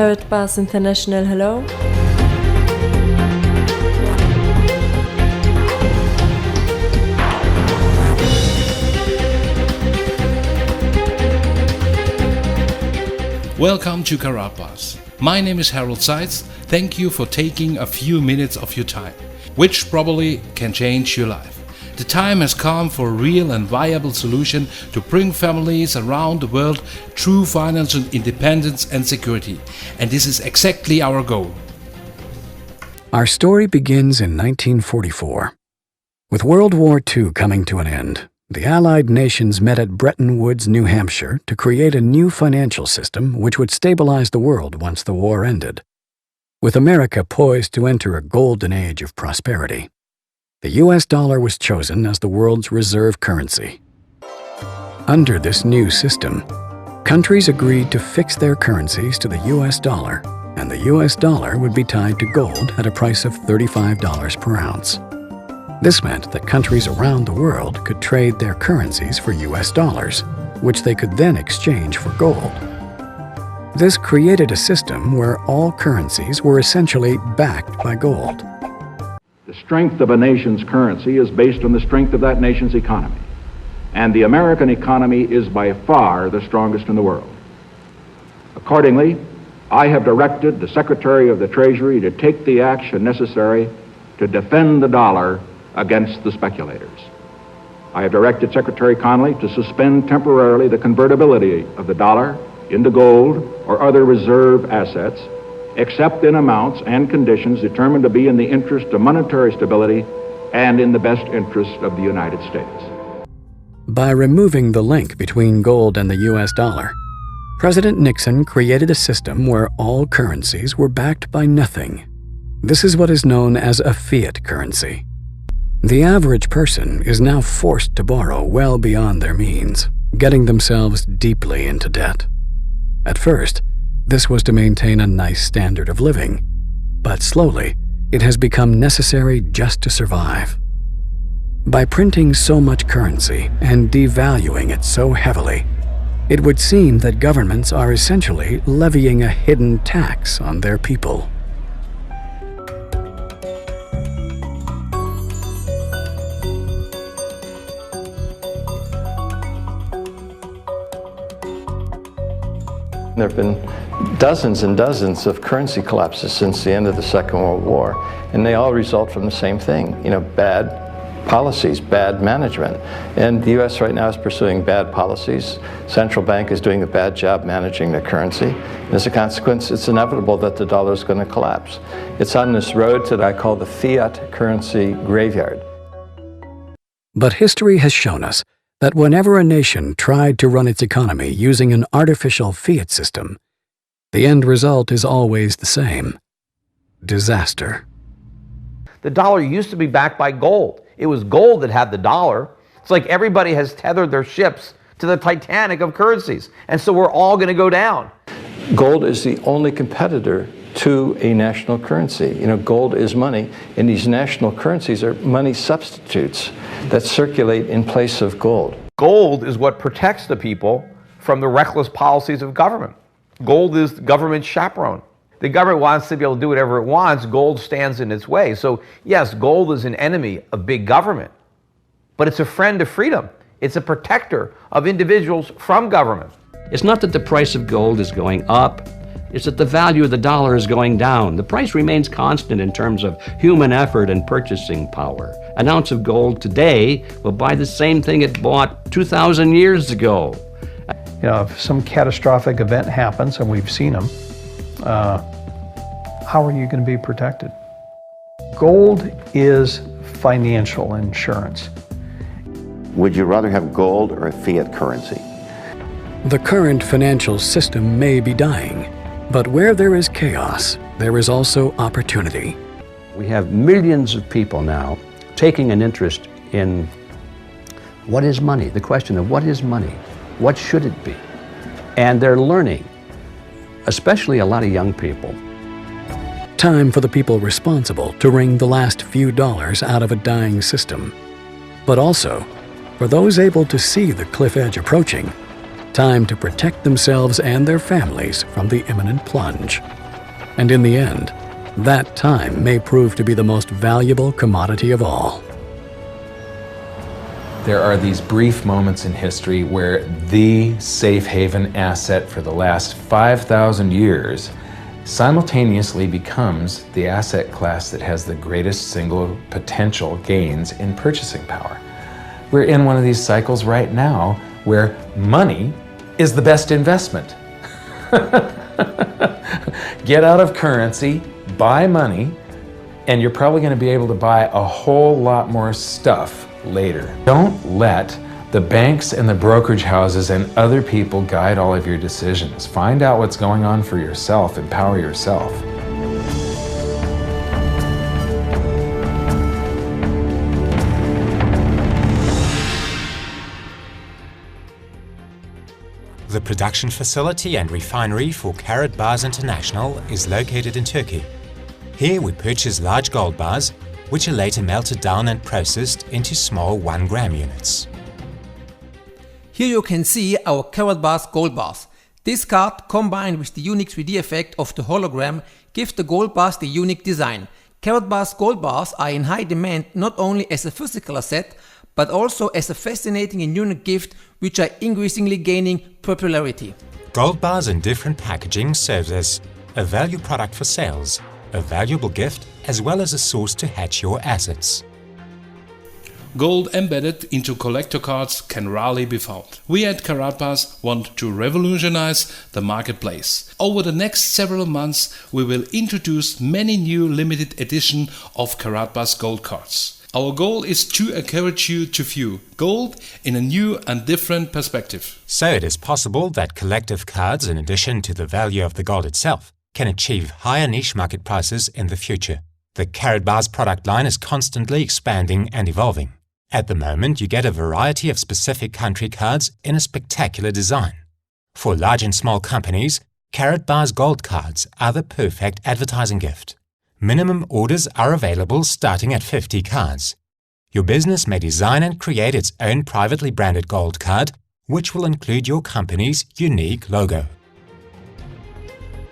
Tarot Bars International, hello. Welcome to Tarot Bars. My name is Harold Seitz. Thank you for taking a few minutes of your time, which probably can change your life. The time has come for a real and viable solution to bring families around the world true financial independence and security. And this is exactly our goal. Our story begins in 1944. With World War II coming to an end, the Allied nations met at Bretton Woods, New Hampshire, to create a new financial system which would stabilize the world once the war ended. With America poised to enter a golden age of prosperity, the U.S. dollar was chosen as the world's reserve currency. Under this new system, countries agreed to fix their currencies to the U.S. dollar, and the U.S. dollar would be tied to gold at a price of $35 per ounce. This meant that countries around the world could trade their currencies for U.S. dollars, which they could then exchange for gold. This created a system where all currencies were essentially backed by gold. The strength of a nation's currency is based on the strength of that nation's economy. And the American economy is by far the strongest in the world. Accordingly, I have directed the Secretary of the Treasury to take the action necessary to defend the dollar against the speculators. I have directed Secretary Connally to suspend temporarily the convertibility of the dollar into gold or other reserve assets, except in amounts and conditions determined to be in the interest of monetary stability and in the best interest of the United States. By removing the link between gold and the U.S. dollar, President Nixon created a system where all currencies were backed by nothing. This is what is known as a fiat currency. The average person is now forced to borrow well beyond their means, getting themselves deeply into debt. At first, this was to maintain a nice standard of living, but slowly, it has become necessary just to survive. By printing so much currency and devaluing it so heavily, it would seem that governments are essentially levying a hidden tax on their people. There have been dozens and dozens of currency collapses since the end of the Second World War, and they all result from the same thing, bad policies, bad management. And the U.S. right now is pursuing bad policies. Central bank is doing a bad job managing the currency. And as a consequence, it's inevitable that the dollar is going to collapse. It's on this road that I call the fiat currency graveyard. But history has shown us that whenever a nation tried to run its economy using an artificial fiat system, the end result is always the same: disaster. The dollar used to be backed by gold. It was gold that had the dollar. It's like everybody has tethered their ships to the Titanic of currencies, and so we're all going to go down. Gold is the only competitor to a national currency. Gold is money, and these national currencies are money substitutes that circulate in place of gold. Gold is what protects the people from the reckless policies of government. Gold is the government's chaperone. The government wants to be able to do whatever it wants. Gold stands in its way. So yes, gold is an enemy of big government, but it's a friend of freedom. It's a protector of individuals from government. It's not that the price of gold is going up, it's that the value of the dollar is going down. The price remains constant in terms of human effort and purchasing power. An ounce of gold today will buy the same thing it bought 2,000 years ago. If some catastrophic event happens, and we've seen them, how are you going to be protected? Gold is financial insurance. Would you rather have gold or a fiat currency? The current financial system may be dying, but where there is chaos, there is also opportunity. We have millions of people now taking an interest in what is money, the question of what is money, what should it be? And they're learning, especially a lot of young people. Time for the people responsible to wring the last few dollars out of a dying system, but also for those able to see the cliff edge approaching time to protect themselves and their families from the imminent plunge. And in the end, that time may prove to be the most valuable commodity of all. There are these brief moments in history where the safe haven asset for the last 5,000 years simultaneously becomes the asset class that has the greatest single potential gains in purchasing power. We're in one of these cycles right now where money is the best investment. Get out of currency, buy money, and you're probably going to be able to buy a whole lot more stuff later. Don't let the banks and the brokerage houses and other people guide all of your decisions. Find out what's going on for yourself. Empower yourself. The production facility and refinery for Carat Bars International is located in Turkey. Here we purchase large gold bars, which are later melted down and processed into small 1 gram units. Here you can see our Carat Bars gold bars. This card, combined with the unique 3D effect of the hologram, gives the gold bars the unique design. Carat Bars gold bars are in high demand not only as a physical asset, but also as a fascinating and unique gift which are increasingly gaining popularity. Gold bars in different packaging serves as a value product for sales, a valuable gift, as well as a source to hedge your assets. Gold embedded into collector cards can rarely be found. We at Carat Bars want to revolutionize the marketplace. Over the next several months we will introduce many new limited edition of Carat Bars gold cards. Our goal is to encourage you to view gold in a new and different perspective. So it is possible that collective cards, in addition to the value of the gold itself, can achieve higher niche market prices in the future. The Carat Bars product line is constantly expanding and evolving. At the moment, you get a variety of specific country cards in a spectacular design. For large and small companies, Carat Bars gold cards are the perfect advertising gift. Minimum orders are available starting at 50 cards. Your business may design and create its own privately branded gold card, which will include your company's unique logo.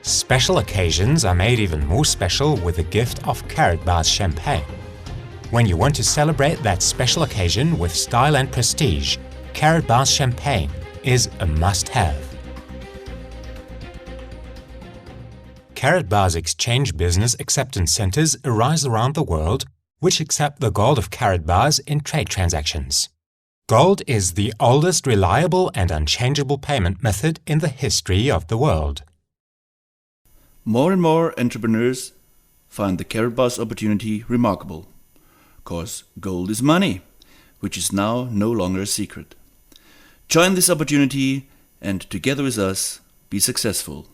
Special occasions are made even more special with the gift of Carat Bars champagne. When you want to celebrate that special occasion with style and prestige, Carat Bars champagne is a must-have. Carat Bars exchange business acceptance centers arise around the world, which accept the gold of Carat Bars in trade transactions. Gold is the oldest reliable and unchangeable payment method in the history of the world. More and more entrepreneurs find the Carat Bars opportunity remarkable, because gold is money, which is now no longer a secret. Join this opportunity and together with us, be successful.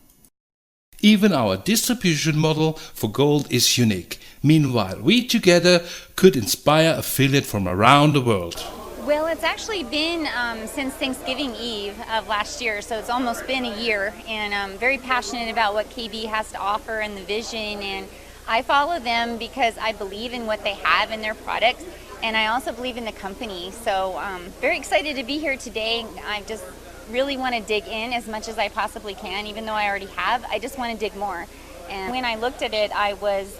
Even our distribution model for gold is unique. Meanwhile, we together could inspire affiliates from around the world. Well, it's actually been since Thanksgiving Eve of last year, so it's almost been a year, and I'm very passionate about what KB has to offer and the vision, and I follow them because I believe in what they have in their products, and I also believe in the company. So very excited to be here today. I just really want to dig in as much as I possibly can, even though I already have. I just want to dig more. And when I looked at it, I was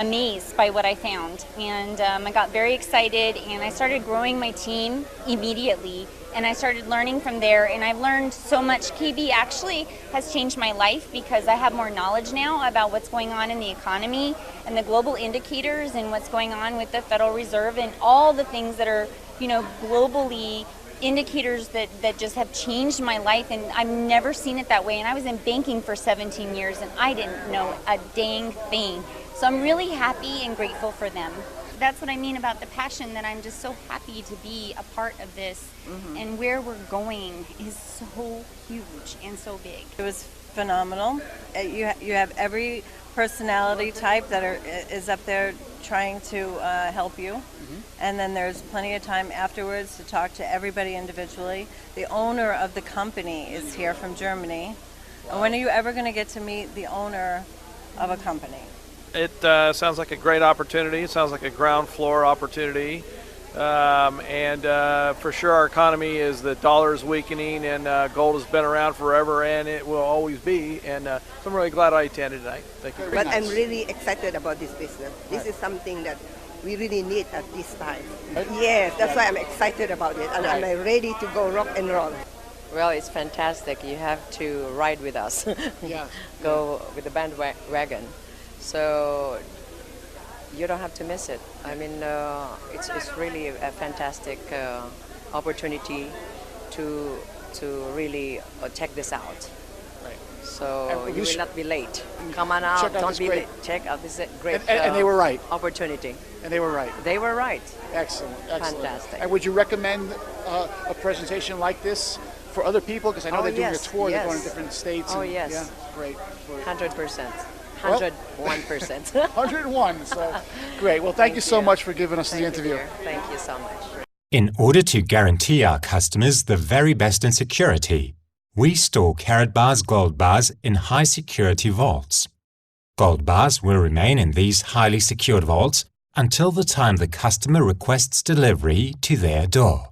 amazed by what I found. And I got very excited, and I started growing my team immediately. And I started learning from there, and I've learned so much. KB actually has changed my life because I have more knowledge now about what's going on in the economy and the global indicators and what's going on with the Federal Reserve and all the things that are, globally indicators that just have changed my life, and I've never seen it that way. And I was in banking for 17 years, and I didn't know a dang thing. So I'm really happy and grateful for them. That's what I mean about the passion, that I'm just so happy to be a part of this. And where we're going is so huge and so big. It was phenomenal. You have every personality type that is up there trying to help you. And then there's plenty of time afterwards to talk to everybody individually. The owner of the company is here from Germany. And when are you ever going to get to meet the owner of a company? It sounds like a great opportunity. It sounds like a ground floor opportunity. For sure our economy is the dollar is weakening, and gold has been around forever and it will always be, and so I'm really glad I attended tonight. Thank you. But I'm really excited about this business. This is something that we really need at this time. Yes, that's why I'm excited about it, and I'm ready to go rock and roll. Well, it's fantastic. You have to ride with us. Go with the bandwagon. So you don't have to miss it. I mean, it's really a fantastic opportunity to really check this out. Right. So you will not be late. Come on out. Don't be late. Check out this great and they were right. Opportunity. And they were right. They were right. Excellent. Excellent. Fantastic. And would you recommend a presentation like this for other people? Because I know they're doing a tour. They're going to different states. Oh, yes. Yeah, great. 100%. 101%. 101. So great. Well, thank you so much for giving us the interview. Thank you so much. In order to guarantee our customers the very best in security, we store Carat Bars gold bars in high security vaults. Gold bars will remain in these highly secured vaults until the time the customer requests delivery to their door.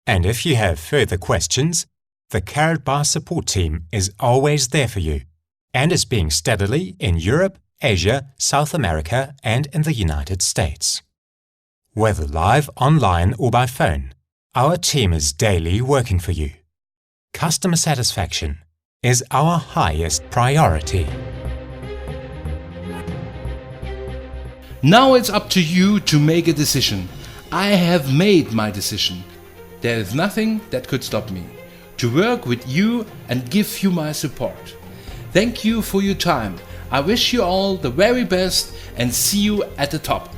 And if you have further questions, the Carat Bar support team is always there for you and is being steadily in Europe, Asia, South America, and in the United States. Whether live, online, or by phone, our team is daily working for you. Customer satisfaction is our highest priority. Now it's up to you to make a decision. I have made my decision. There is nothing that could stop me to work with you and give you my support. Thank you for your time. I wish you all the very best and see you at the top.